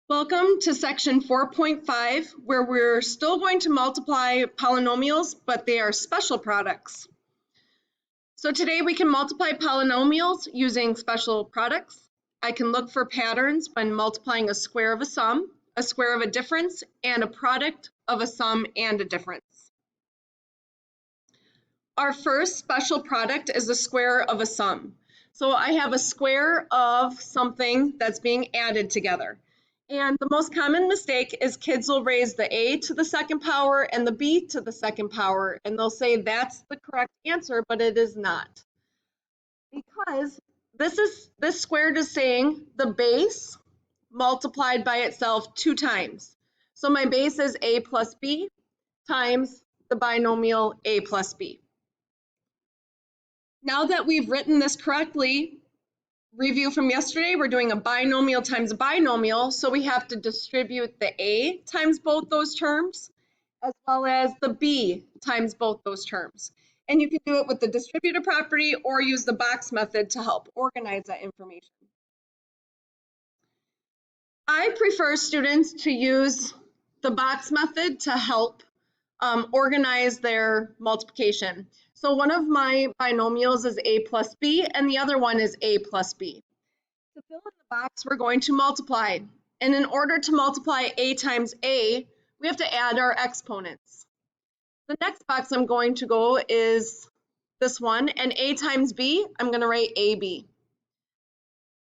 Welcome to section 4.5, where we're still going to multiply polynomials, but they are special products. So today we can multiply polynomials using special products. I can look for patterns when multiplying a square of a sum, a square of a difference, and a product of a sum and a difference. Our first special product is the square of a sum. So I have a square of something that's being added together. And the most common mistake is kids will raise the a to the second power and the b to the second power, and they'll say that's the correct answer, but it is not. Because this squared is saying the base multiplied by itself 2 times. So my base is a plus b times the binomial a plus b. Now that we've written this correctly, review from yesterday, we're doing a binomial times a binomial, so we have to distribute the a times both those terms, as well as the b times both those terms. And you can do it with the distributive property or use the box method to help organize that information. I prefer students to use the box method to help organize their multiplication. So one of my binomials is a plus b, and the other one is a plus b. To fill in the box, we're going to multiply. And in order to multiply a times a, we have to add our exponents. The next box I'm going to go is this one, and a times b, I'm going to write ab.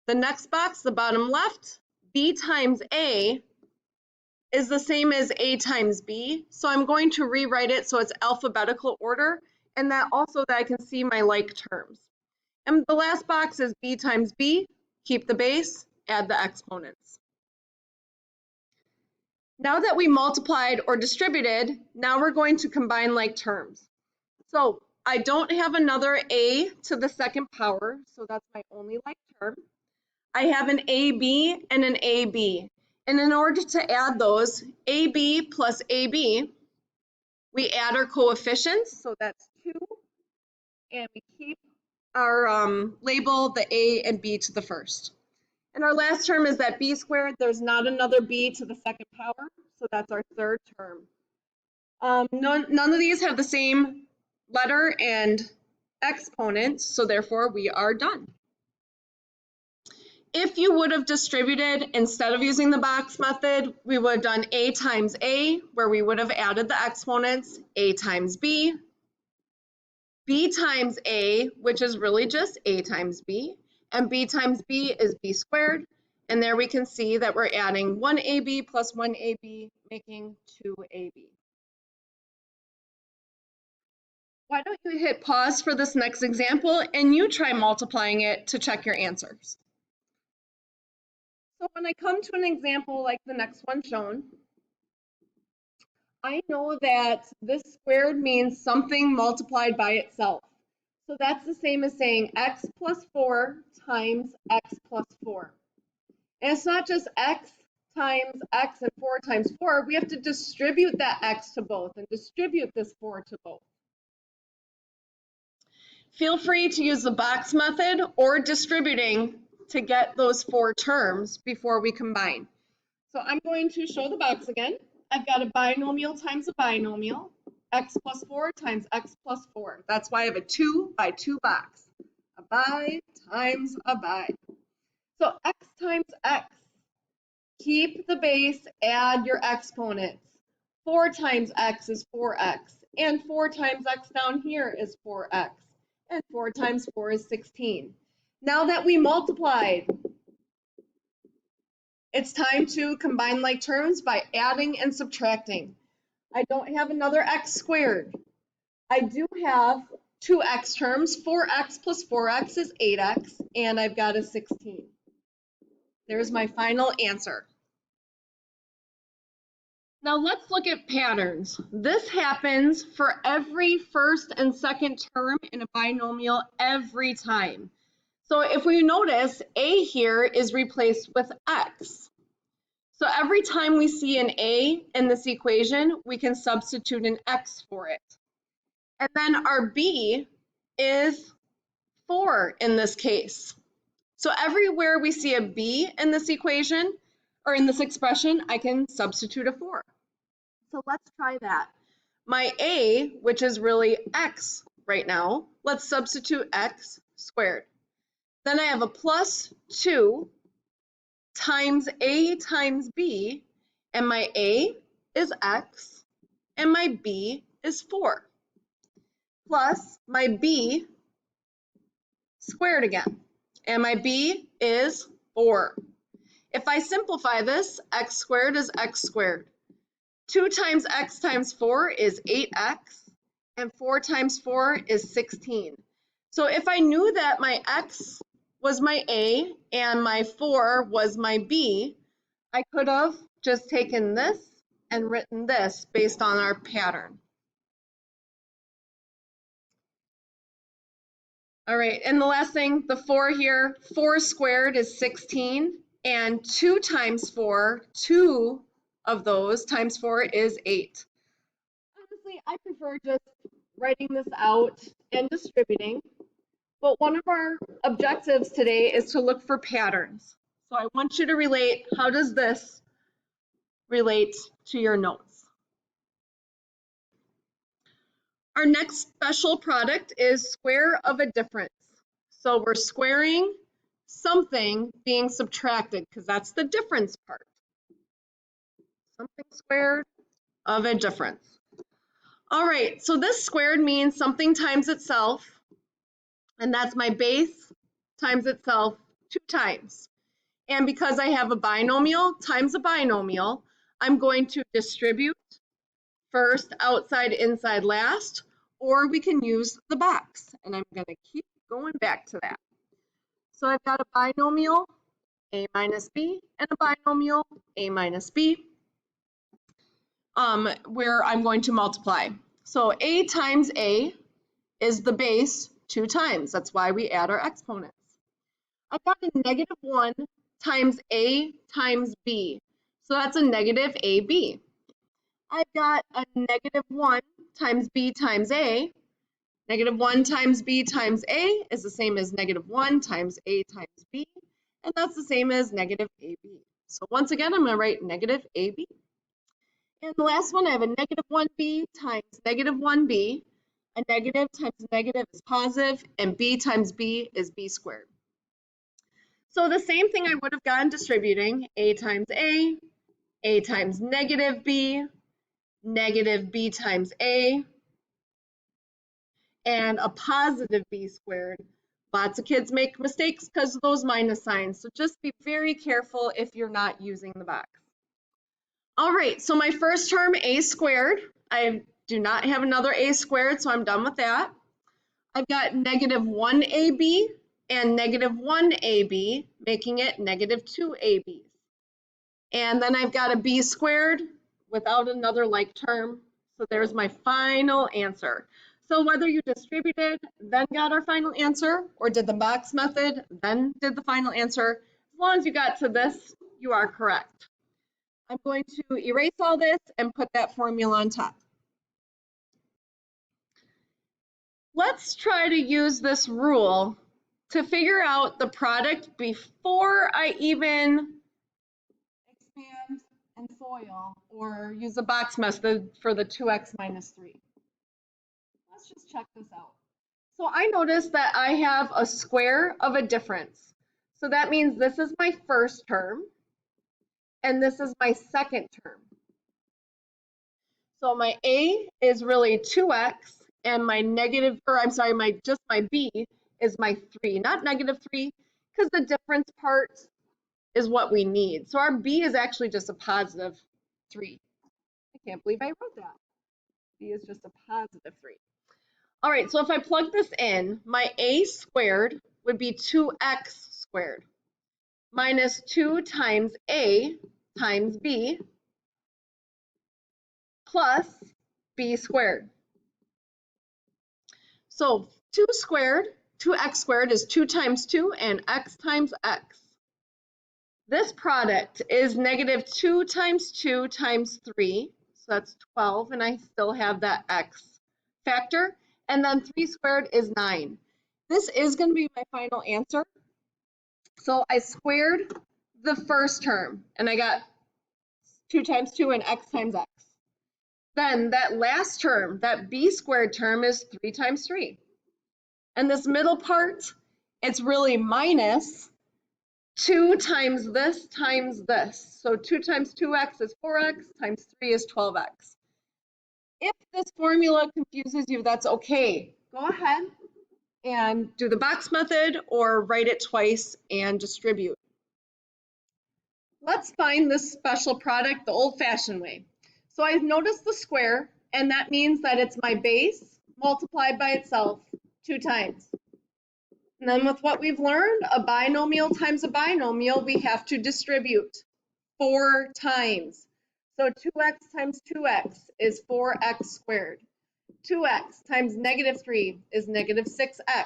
The next box, the bottom left, b times a is the same as a times b, so I'm going to rewrite it so it's alphabetical order, and that also that I can see my like terms. And the last box is b times b, keep the base, add the exponents. Now that we multiplied or distributed, now we're going to combine like terms. So I don't have another a to the second power, so that's my only like term. I have an ab and an ab. And in order to add those, AB plus AB, we add our coefficients, so that's 2, and we keep our label, the A and B to the first. And our last term is that B squared. There's not another B to the second power, so that's our third term. None of these have the same letter and exponents, so therefore we are done. If you would have distributed instead of using the box method, we would have done a times a, where we would have added the exponents, a times b times a, which is really just a times b, and b times b is b squared, and there we can see that we're adding 1ab plus 1ab, making 2ab. Why don't you hit pause for this next example, and you try multiplying it to check your answers. So when I come to an example like the next one shown, I know that this squared means something multiplied by itself. So that's the same as saying x plus 4 times x plus 4. And it's not just x times x and 4 times 4. We have to distribute that x to both and distribute this 4 to both. Feel free to use the box method or distributing to get those 4 terms before we combine. So I'm going to show the box again. I've got a binomial times a binomial, x plus 4 times x plus 4. That's why I have a 2 by 2 box. A bi times a bi. So x times x. Keep the base, add your exponents. 4 times x is 4x, and 4 times x down here is 4x, and 4 times 4 is 16. Now that we multiplied, it's time to combine like terms by adding and subtracting. I don't have another x squared. I do have 2x terms. 4x plus 4x is 8x, and I've got a 16. There's my final answer. Now let's look at patterns. This happens for every first and second term in a binomial every time. So if we notice, a here is replaced with x. So every time we see an a in this equation, we can substitute an x for it. And then our b is 4 in this case. So everywhere we see a b in this equation, or in this expression, I can substitute a 4. So let's try that. My a, which is really x right now, let's substitute x squared. Then I have a plus 2 times a times b, and my a is x, and my b is 4, plus my b squared again, and my b is 4. If I simplify this, x squared is x squared. 2 times x times 4 is 8x, and 4 times 4 is 16. So if I knew that my x was my a and my 4 was my b, I could have just taken this and written this based on our pattern. All right, and the last thing, the 4 here, 4 squared is 16, and 2 times 4, 2 of those times 4 is 8. Honestly, I prefer just writing this out and distributing, but one of our objectives today is to look for patterns. So I want you to relate, how does this relate to your notes? Our next special product is square of a difference. So we're squaring something being subtracted because that's the difference part. Something squared of a difference. All right, so this squared means something times itself, and that's my base times itself 2 times. And because I have a binomial times a binomial, I'm going to distribute first, outside, inside, last, or we can use the box. And I'm going to keep going back to that. So I've got a binomial, a minus b, and a binomial, a minus b, where I'm going to multiply. So a times a is the base 2 times. That's why we add our exponents. I've got a negative 1 times a times b. So that's a negative ab. I've got a negative 1 times b times a. Negative 1 times b times a is the same as negative 1 times a times b, and that's the same as negative ab. So once again, I'm going to write negative ab. And the last one, I have a negative 1b times negative 1b. A negative times negative is positive, and b times b is b squared. So the same thing I would have gotten distributing, a times a times negative b times a, and a positive b squared. Lots of kids make mistakes because of those minus signs, so just be very careful if you're not using the box. All right, so my first term, a squared, I do not have another a squared, so I'm done with that. I've got negative 1ab and negative 1ab, making it negative 2ab. And then I've got a b squared without another like term, so there's my final answer. So whether you distributed, then got our final answer, or did the box method, then did the final answer, as long as you got to this, you are correct. I'm going to erase all this and put that formula on top. Let's try to use this rule to figure out the product before I even expand and FOIL or use the box method for the 2x minus 3. Let's just check this out. So I noticed that I have a square of a difference. So that means this is my first term and this is my second term. So my a is really 2x and my negative, or I'm sorry, just my b is my 3, not negative 3, because the difference part is what we need. So our b is actually just a positive 3. I can't believe I wrote that. B is just a positive 3. All right, so if I plug this in, my a squared would be 2x squared minus 2 times a times b plus b squared. So 2 squared, 2x squared is 2 times 2 and x times x. This product is negative 2 times 2 times 3, so that's 12, and I still have that x factor. And then 3 squared is 9. This is going to be my final answer. So I squared the first term, and I got 2 times 2 and x times x. Then that last term, that b squared term, is 3 times 3. And this middle part, it's really minus 2 times this times this. So 2 times 2x is 4x, times 3 is 12x. If this formula confuses you, that's okay. Go ahead and do the box method or write it twice and distribute. Let's find this special product the old-fashioned way. So I've noticed the square, and that means that it's my base multiplied by itself 2 times. And then with what we've learned, a binomial times a binomial, we have to distribute 4 times. So 2x times 2x is 4x squared. 2x times negative 3 is negative 6x.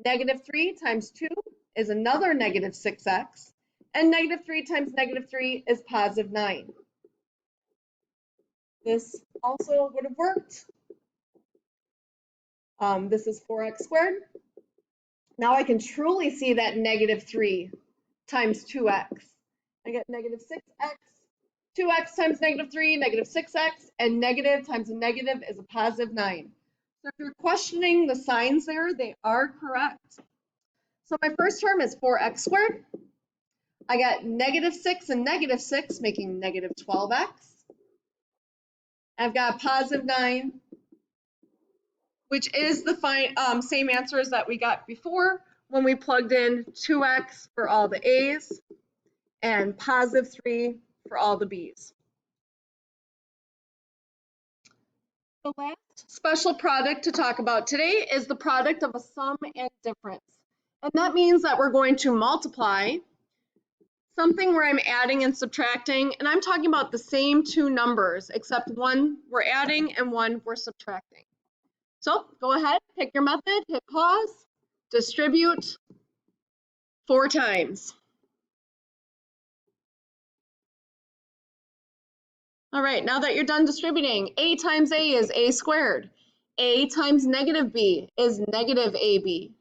Negative 3 times 2 is another negative 6x. And negative 3 times negative 3 is positive 9. This also would have worked. This is 4x squared. Now I can truly see that negative 3 times 2x. I get negative 6x. 2x times negative 3, negative 6x, and negative times a negative is a positive 9. So if you're questioning the signs there, they are correct. So my first term is 4x squared. I got negative 6 and negative 6, making negative 12x. I've got positive 9, which is the same answers that we got before when we plugged in 2x for all the a's and positive 3 for all the b's. The last special product to talk about today is the product of a sum and difference. And that means that we're going to multiply something where I'm adding and subtracting, and I'm talking about the same 2 numbers, except one we're adding and one we're subtracting. So go ahead, pick your method, hit pause, distribute 4 times. All right, now that you're done distributing, a times a is a squared. A times negative b is negative ab.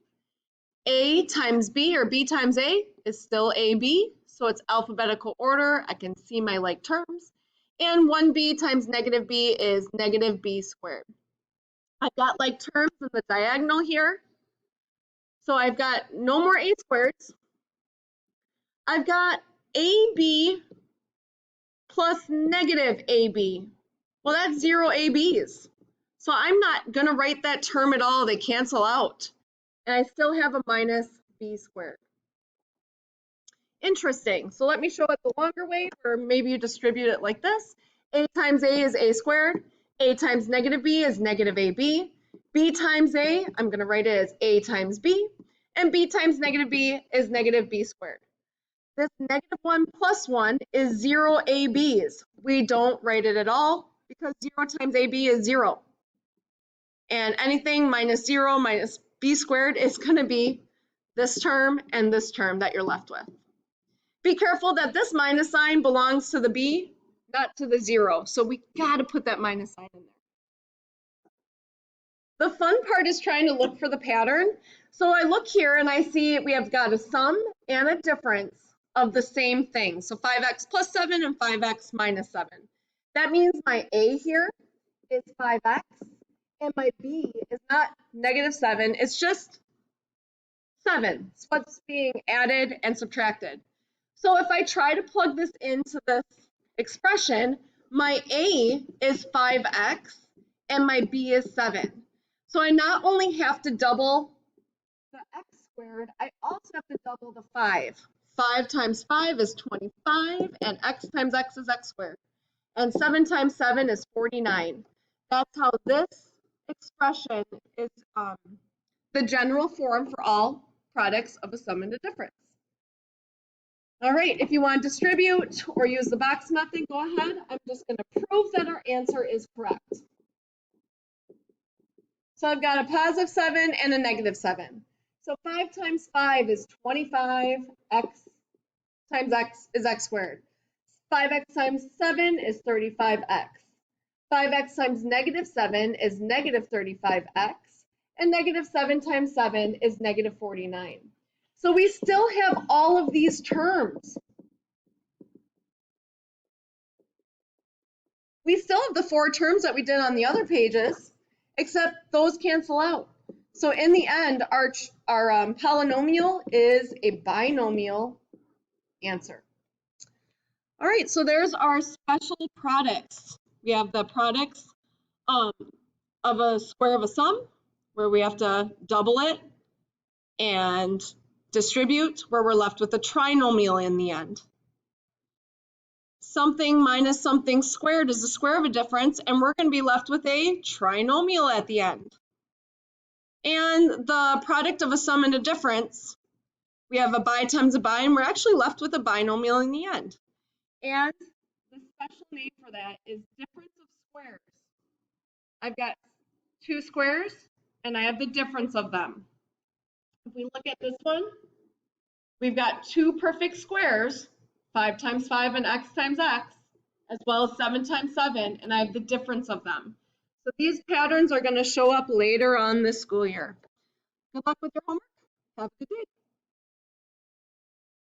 A times b or b times a is still ab, so it's alphabetical order. I can see my like terms. And 1b times negative b is negative b squared. I've got like terms in the diagonal here. So I've got no more a squareds. I've got ab plus negative ab. Well, that's 0 ab's. So I'm not going to write that term at all. They cancel out. And I still have a minus b squared. Interesting. So let me show it the longer way, or maybe you distribute it like this. A times a is a squared. A times negative b is negative ab. B times a, I'm going to write it as a times b. And b times negative b is negative b squared. This negative 1 plus 1 is 0 ab's. We don't write it at all because 0 times ab is 0. And anything minus 0 minus b squared is going to be this term and this term that you're left with. Be careful that this minus sign belongs to the b, not to the 0. So we got to put that minus sign in there. The fun part is trying to look for the pattern. So I look here and I see we have got a sum and a difference of the same thing. So 5x plus 7 and 5x minus 7. That means my a here is 5x and my b is not negative 7. It's just 7. It's what's being added and subtracted. So if I try to plug this into this expression, my a is 5x and my b is 7. So I not only have to double the x squared, I also have to double the 5. 5 times 5 is 25, and x times x is x squared. And 7 times 7 is 49. That's how this expression is the general form for all products of a sum and a difference. All right, if you want to distribute or use the box method, go ahead. I'm just going to prove that our answer is correct. So I've got a positive 7 and a negative 7. So 5 times 5 is 25, x times x is x squared. 5x times 7 is 35x. 5x times negative 7 is negative 35x. And negative 7 times 7 is negative 49. So we still have all of these terms. We still have the 4 terms that we did on the other pages, except those cancel out. So in the end, our polynomial is a binomial answer. All right, so there's our special products. We have the products of a square of a sum, where we have to double it and distribute, where we're left with a trinomial in the end. Something minus something squared is the square of a difference, and we're going to be left with a trinomial at the end. And the product of a sum and a difference, we have a bi times a bi, and we're actually left with a binomial in the end. And the special name for that is difference of squares. I've got 2 squares, and I have the difference of them. If we look at this one, we've got 2 perfect squares, 5 times 5 and x times x, as well as 7 times 7, and I have the difference of them. So these patterns are going to show up later on this school year. Good luck with your homework. Have a good day.